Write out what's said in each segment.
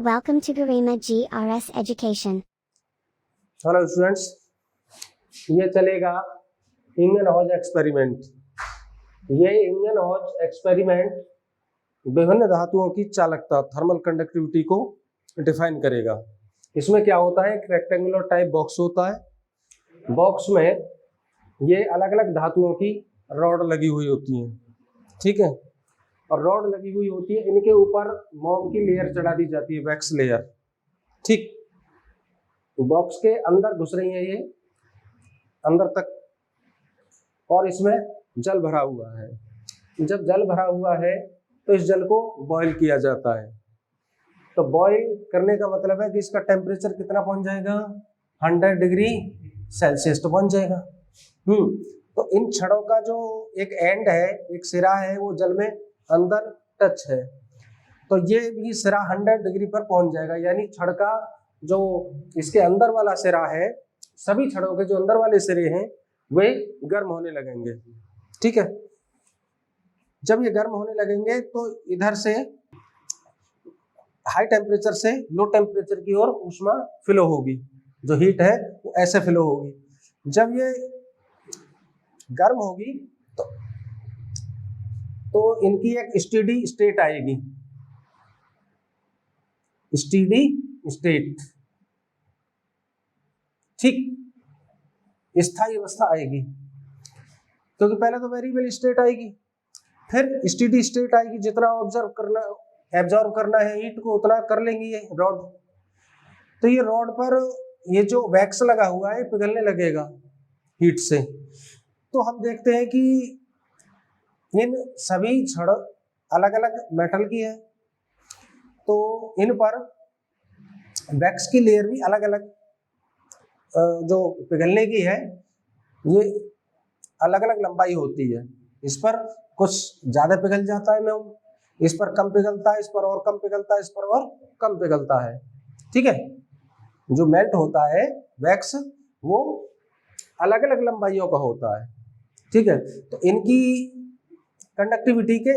Welcome to Garima GRS Education. Hello students, ये चलेगा इंगन-हॉज experiment. ये इंगन-हॉज एक्सपेरिमेंट विभिन्न धातुओं की चालकता थर्मल कंडक्टिविटी को डिफाइन करेगा। इसमें क्या होता है, एक रेक्टेंगुलर टाइप बॉक्स होता है। बॉक्स में ये अलग अलग धातुओं की रॉड लगी हुई होती हैं, ठीक है। और रॉड लगी हुई होती है, इनके ऊपर मोम की लेयर चढ़ा दी जाती है, वैक्स लेयर, ठीक। बॉक्स के अंदर घुस रही है ये अंदर तक, और इसमें जल भरा हुआ है। जब जल भरा हुआ है तो इस जल को बॉईल किया जाता है। तो बॉईल करने का मतलब है कि इसका टेम्परेचर कितना पहुंच जाएगा, 100 डिग्री सेल्सियस तो पहुंच जाएगा। तो इन छड़ों का जो एक एंड है, एक सिरा है, वो जल में अंदर टच है, तो ये भी सिरा 100 डिग्री पर पहुंच जाएगा। यानी छड़ का जो इसके अंदर वाला सिरा है, सभी छड़ों के जो अंदर वाले सिरे हैं वे गर्म होने लगेंगे, ठीक है। जब ये गर्म होने लगेंगे तो इधर से हाई टेम्परेचर से लो टेम्परेचर की ओर ऊष्मा फ्लो होगी, जो हीट है वो ऐसे फ्लो होगी। जब ये गर्म होगी तो इनकी एक स्टेडी स्टेट आएगी, स्टेडी स्टेट, ठीक, स्थायी अवस्था आएगी। क्योंकि पहले तो वेरिएबल स्टेट आएगी, फिर स्टेडी स्टेट आएगी। जितना एब्जॉर्ब करना है हीट को उतना कर लेंगी ये रॉड। तो ये रॉड पर ये जो वैक्स लगा हुआ है पिघलने लगेगा हीट से। तो हम देखते हैं कि इन सभी छड़ अलग अलग मेटल की है, तो इन पर वैक्स की लेयर भी अलग अलग जो पिघलने की है, ये अलग अलग लंबाई होती है। इस पर कुछ ज्यादा पिघल जाता है मोम, इस पर कम पिघलता है, इस पर और कम पिघलता है, इस पर और कम पिघलता है, ठीक है। जो मेल्ट होता है वैक्स वो अलग अलग लंबाइयों का होता है, ठीक है। तो इनकी कंडक्टिविटी के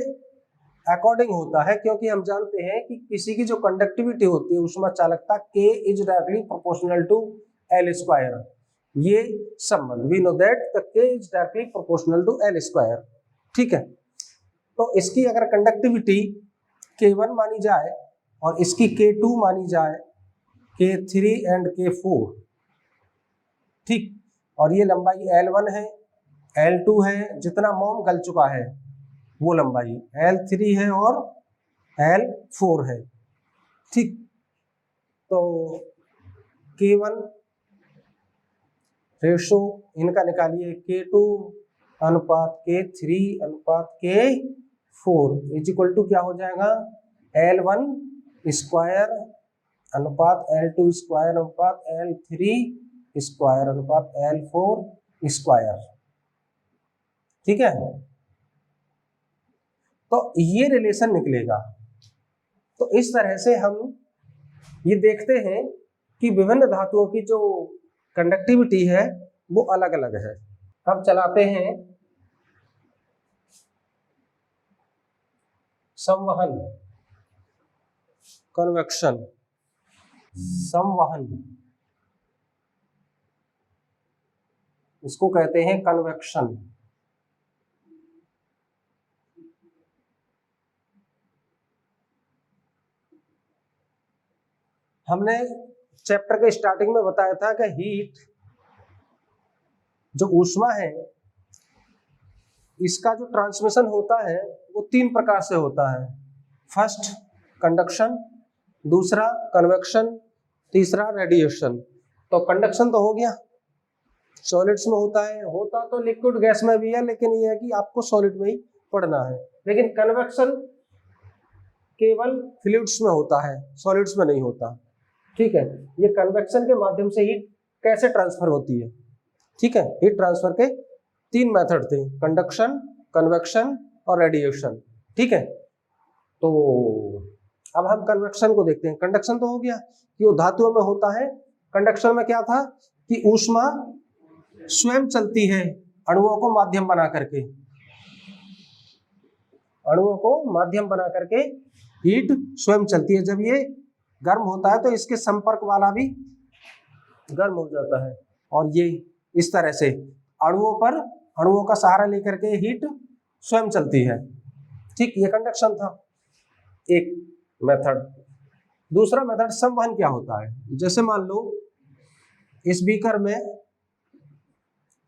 अकॉर्डिंग होता है, क्योंकि हम जानते हैं कि किसी की जो कंडक्टिविटी होती है ऊष्मा चालकता K is directly proportional to L square. ये संबंध we know that the K is directly proportional to L square, ठीक है। तो इसकी अगर कंडक्टिविटी K1 मानी जाए और इसकी K2 मानी जाए, K3 एंड K4, ठीक, और ये लंबाई L1 है, L2 है, जितना मोम गल चुका है वो लंबाई L3 है और L4 है, ठीक। तो K1 रेशो इनका निकालिए, K2 अनुपात K3 अनुपात K4 इज इक्वल टू क्या हो जाएगा, L1 स्क्वायर अनुपात L2 स्क्वायर अनुपात L3 स्क्वायर अनुपात L4 स्क्वायर, ठीक है। तो ये रिलेशन निकलेगा। तो इस तरह से हम ये देखते हैं कि विभिन्न धातुओं की जो कंडक्टिविटी है वो अलग अलग है। अब चलाते हैं संवहन, कन्वेक्शन, संवहन, इसको कहते हैं कन्वेक्शन। हमने चैप्टर के स्टार्टिंग में बताया था कि हीट जो ऊष्मा है इसका जो ट्रांसमिशन होता है वो 3 प्रकार से होता है। फर्स्ट कंडक्शन, दूसरा कन्वेक्शन, तीसरा रेडिएशन। तो कंडक्शन तो हो गया, सॉलिड्स में होता है, होता तो लिक्विड गैस में भी है, लेकिन ये है कि आपको सॉलिड में ही पढ़ना है। लेकिन कन्वेक्शन केवल फ्लूइड्स में होता है, सॉलिड्स में नहीं होता, ठीक है। ये कन्वेक्शन के माध्यम से हीट कैसे ट्रांसफर होती है, ठीक है। हीट ट्रांसफर के 3 मेथड थे, कंडक्शन, कन्वेक्शन और रेडिएशन, ठीक है। तो अब हम कन्वेक्शन को देखते हैं। कंडक्शन तो हो गया कि वो धातुओं में होता है। कंडक्शन में क्या था कि ऊष्मा स्वयं चलती है अणुओं को माध्यम बना करके, अणुओं को माध्यम बना करके हीट स्वयं चलती है। जब ये गर्म होता है तो इसके संपर्क वाला भी गर्म हो जाता है, और ये इस तरह से अणुओं का सहारा लेकर के हीट स्वयं चलती है। ठीक, ये कंडक्शन था एक मेथड। दूसरा मेथड संवहन क्या होता है। जैसे मान लो इस बीकर में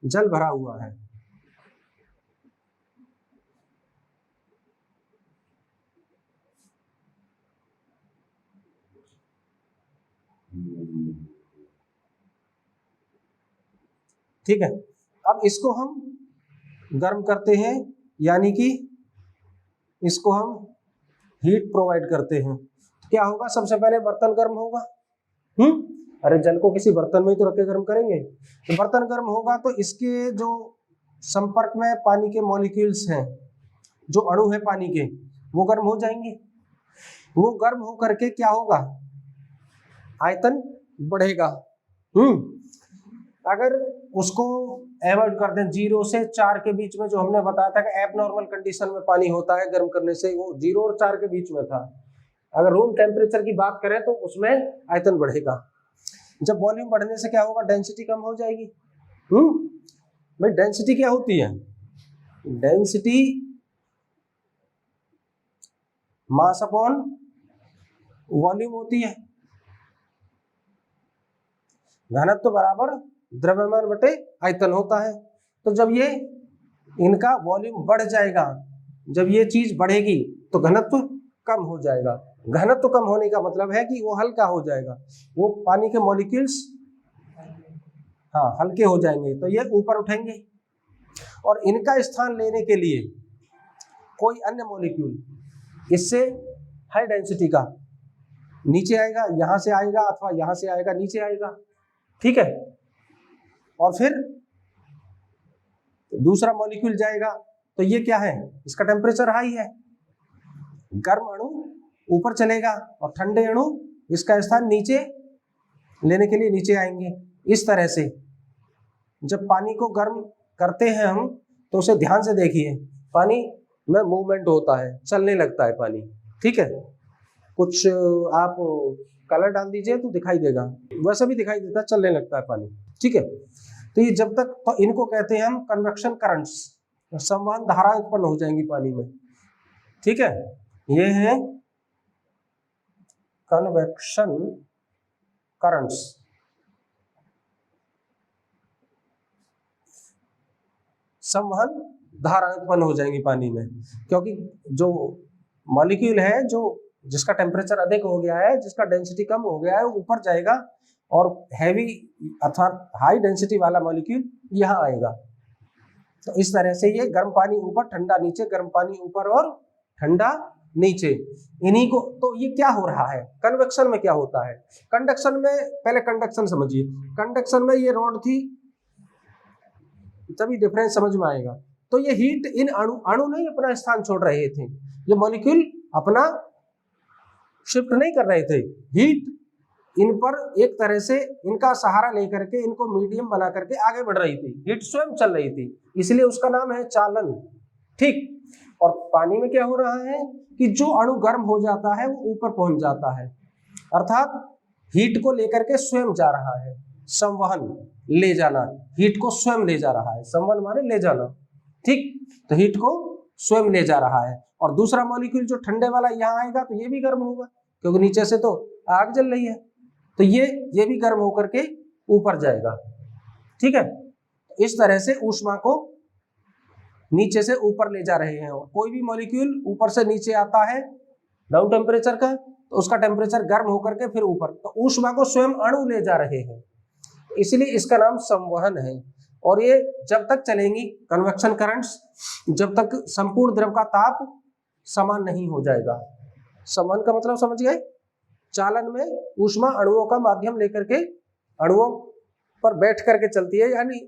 जल भरा हुआ है, ठीक है। अब इसको हम गर्म करते हैं, यानी कि इसको हम हीट प्रोवाइड करते हैं। क्या होगा, सबसे पहले बर्तन गर्म होगा। अरे जल को किसी बर्तन में ही तो रख के गर्म करेंगे। तो बर्तन गर्म होगा तो इसके जो संपर्क में पानी के मॉलिक्यूल्स हैं, जो अणु है पानी के, वो गर्म हो जाएंगे। वो गर्म हो करके क्या होगा, आयतन बढ़ेगा। अगर उसको एवॉइड कर दें, 0 से 4 के बीच में, जो हमने बताया था कि एबनॉर्मल कंडीशन में पानी होता है गर्म करने से, वो 0 और 4 के बीच में था। अगर रूम टेम्परेचर की बात करें तो उसमें आयतन बढ़ेगा। जब वॉल्यूम बढ़ने से क्या होगा, डेंसिटी कम हो जाएगी। भाई डेंसिटी क्या होती है, डेंसिटी मास अपॉन वॉल्यूम होती है। घनत्व बराबर द्रव्यमान बटे आयतन होता है। तो जब ये इनका वॉल्यूम बढ़ जाएगा, जब ये चीज बढ़ेगी तो घनत्व कम हो जाएगा। घनत्व कम होने का मतलब है कि वो हल्का हो जाएगा, वो पानी के मॉलिक्यूल्स हल्के हो जाएंगे, तो ये ऊपर उठेंगे और इनका स्थान लेने के लिए कोई अन्य मॉलिक्यूल इससे हाई डेंसिटी का नीचे आएगा, यहां से आएगा अथवा यहां से आएगा, नीचे आएगा। ठीक है, और फिर दूसरा मॉलिक्यूल जाएगा, तो ये क्या है, इसका टेम्परेचर हाई है, गर्म अणु ऊपर चलेगा और ठंडे अणु इसका स्थान नीचे लेने के लिए नीचे आएंगे। इस तरह से जब पानी को गर्म करते हैं हम, तो उसे ध्यान से देखिए, पानी में मूवमेंट होता है, चलने लगता है पानी। ठीक है, कुछ आप कलर डाल दीजिए तो दिखाई देगा, वैसा भी दिखाई देता है, चलने लगता है पानी। ठीक है, तो ये जब तक, तो इनको कहते हैं हम कन्वेक्शन करंट्स, संवहन धाराएं उत्पन्न हो जाएंगी पानी में। ठीक है, ये है कन्वेक्शन करंट्स। संवहन धाराएं उत्पन्न हो जाएंगी पानी में, क्योंकि जो मॉलिक्यूल है, जो जिसका टेम्परेचर अधिक हो गया है, जिसका डेंसिटी कम हो गया है, वो ऊपर जाएगा और हैवी अथवा हाई डेंसिटी वाला मॉलिक्यूल यहाँ आएगा। तो इस तरह से ये गर्म पानी ऊपर, ठंडा नीचे, गर्म पानी ऊपर और ठंडा नीचे, इन्हीं को। तो ये क्या हो रहा है, कन्वेक्शन में क्या होता है। कंडक्शन में, पहले कंडक्शन समझिए। कंडक्शन में ये रॉड थी, तभी डिफरेंस समझ में आएगा। तो ये हीट, इन अणु नहीं अपना स्थान छोड़ रहे थे, ये मॉलिक्यूल अपना शिफ्ट नहीं कर रहे थे, हीट इन पर एक तरह से इनका सहारा लेकर के, इनको मीडियम बना करके आगे बढ़ रही थी, हीट स्वयं चल रही थी, इसलिए उसका नाम है चालन। ठीक, और पानी में क्या हो रहा है कि जो अणु गर्म हो जाता है वो ऊपर पहुंच जाता है, अर्थात हीट को लेकर के स्वयं जा रहा है। संवहन, ले जाना, हीट को स्वयं ले जा रहा है, संवहन माने ले जाना। ठीक, तो हीट को स्वयं ले जा रहा है, और दूसरा मॉलिक्यूल जो ठंडे वाला यहाँ आएगा तो ये भी गर्म होगा, क्योंकि नीचे से तो आग जल रही है, तो ये भी गर्म होकर के ऊपर जाएगा। ठीक है, इस तरह से ऊष्मा को नीचे से ऊपर ले जा रहे हैं। कोई भी मॉलिक्यूल ऊपर से नीचे आता है डाउन टेम्परेचर का, तो उसका टेम्परेचर गर्म होकर के फिर ऊपर, तो ऊष्मा को स्वयं अणु ले जा रहे हैं, इसलिए इसका नाम संवहन है। और ये जब तक चलेंगी कन्वेक्शन करंट्स, जब तक संपूर्ण द्रव का ताप समान नहीं हो जाएगा। संवहन का मतलब समझ गए, चालन में ऊष्मा अणुओं का माध्यम लेकर के अणुओं पर बैठ करके चलती है, यानी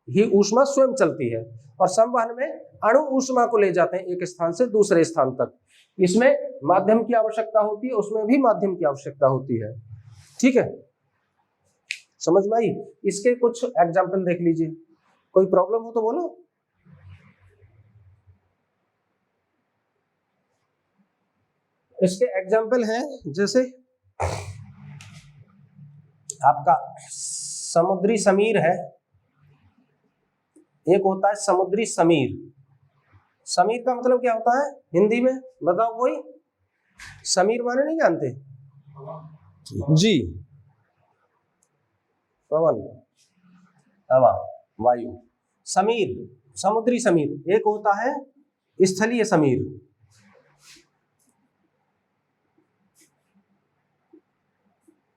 ही ऊष्मा स्वयं चलती है, और संवहन में अणु ऊष्मा को ले जाते हैं एक स्थान से दूसरे स्थान तक। इसमें माध्यम की आवश्यकता होती है, उसमें भी माध्यम की आवश्यकता होती है। ठीक है, समझ में आई। इसके कुछ एग्जाम्पल देख लीजिए, कोई प्रॉब्लम हो तो बोलो। इसके एग्जाम्पल हैं, जैसे आपका समुद्री समीर है, एक होता है समुद्री समीर। समीर का मतलब क्या होता है हिंदी में, बताओ कोई? समीर माने नहीं जानते जी? पवन, हवा, वायु। समीर, समुद्री समीर। एक होता है स्थलीय समीर।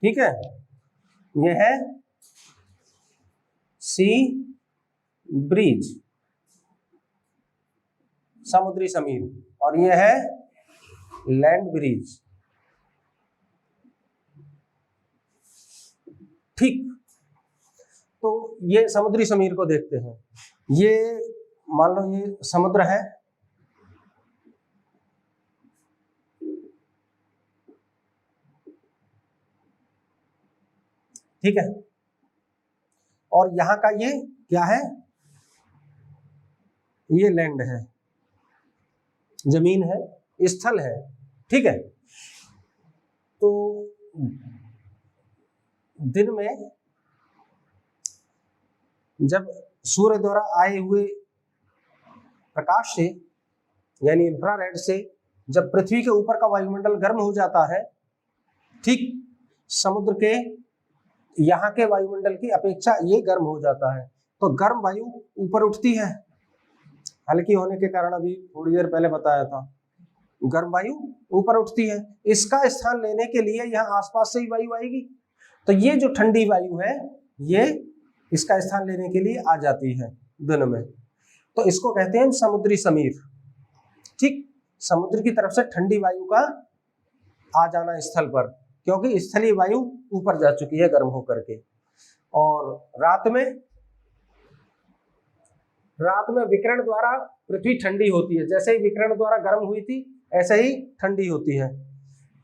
ठीक है, यह है सी ब्रीज, समुद्री समीर, और यह है लैंड ब्रिज। ठीक, तो ये समुद्री समीर को देखते हैं। ये मान लो ये समुद्र है, ठीक है, और यहां का ये क्या है, ये लैंड है, जमीन है, स्थल है। ठीक है, तो दिन में जब सूर्य द्वारा आए हुए प्रकाश से यानी इंफ्रारेड से जब पृथ्वी के ऊपर का वायुमंडल गर्म हो जाता है, ठीक समुद्र के यहाँ के वायुमंडल की अपेक्षा ये गर्म हो जाता है, तो गर्म वायु ऊपर उठती है। हल्की होने के कारण अभी थोड़ी देर पहले बताया था, गर्म वायु ऊपर उठती है। इसका स्थान लेने के लिए यहाँ आसपास से ही वायु आएगी, तो ये जो ठंडी वायु है ये इसका स्थान लेने के लिए आ जाती है दिन में, तो इसको कहते हैं समुद्री समीर। ठीक, समुद्र की तरफ से ठंडी वायु का आ जाना स्थल पर, क्योंकि स्थलीय वायु ऊपर जा चुकी है गर्म होकर के। और रात में विकिरण द्वारा पृथ्वी ठंडी होती है, जैसे ही विकिरण द्वारा गर्म हुई थी ऐसे ही ठंडी होती है,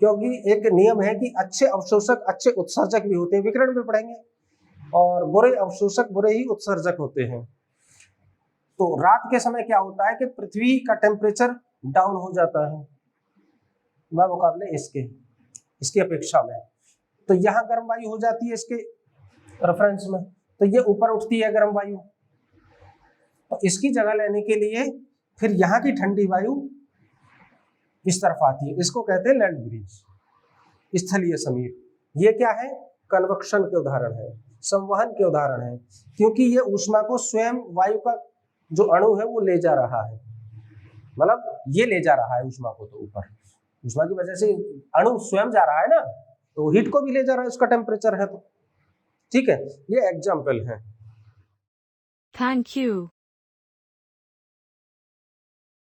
क्योंकि एक नियम है कि अच्छे अवशोषक अच्छे उत्सर्जक भी होते हैं, विकिरण में पढ़ेंगे, और बुरे अवशोषक बुरे ही उत्सर्जक होते हैं। तो रात के समय क्या होता है कि पृथ्वी का टेम्परेचर डाउन हो जाता है मुकाबले इसके अपेक्षा में, तो यहाँ गर्म वायु हो जाती है इसके रेफरेंस में, तो ये ऊपर उठती है गर्म वायु। तो इसकी जगह लेने के लिए फिर यहाँ की ठंडी वायु इस तरफ आती है, इसको कहते हैं लैंड ब्रिज, स्थलीय समीर। ये क्या है, कन्वक्शन के उदाहरण है, संवहन के उदाहरण है, क्योंकि ये ऊष्मा को स्वयं वायु का जो अणु है वो ले जा रहा है, मतलब ये ले जा रहा है ऊष्मा को, तो ऊपर ऊष्मा की वजह से अणु स्वयं जा रहा है ना, तो हीट को भी ले जा रहा है, उसका टेम्परेचर है तो। ठीक है, ये एग्जाम्पल है। Thank you.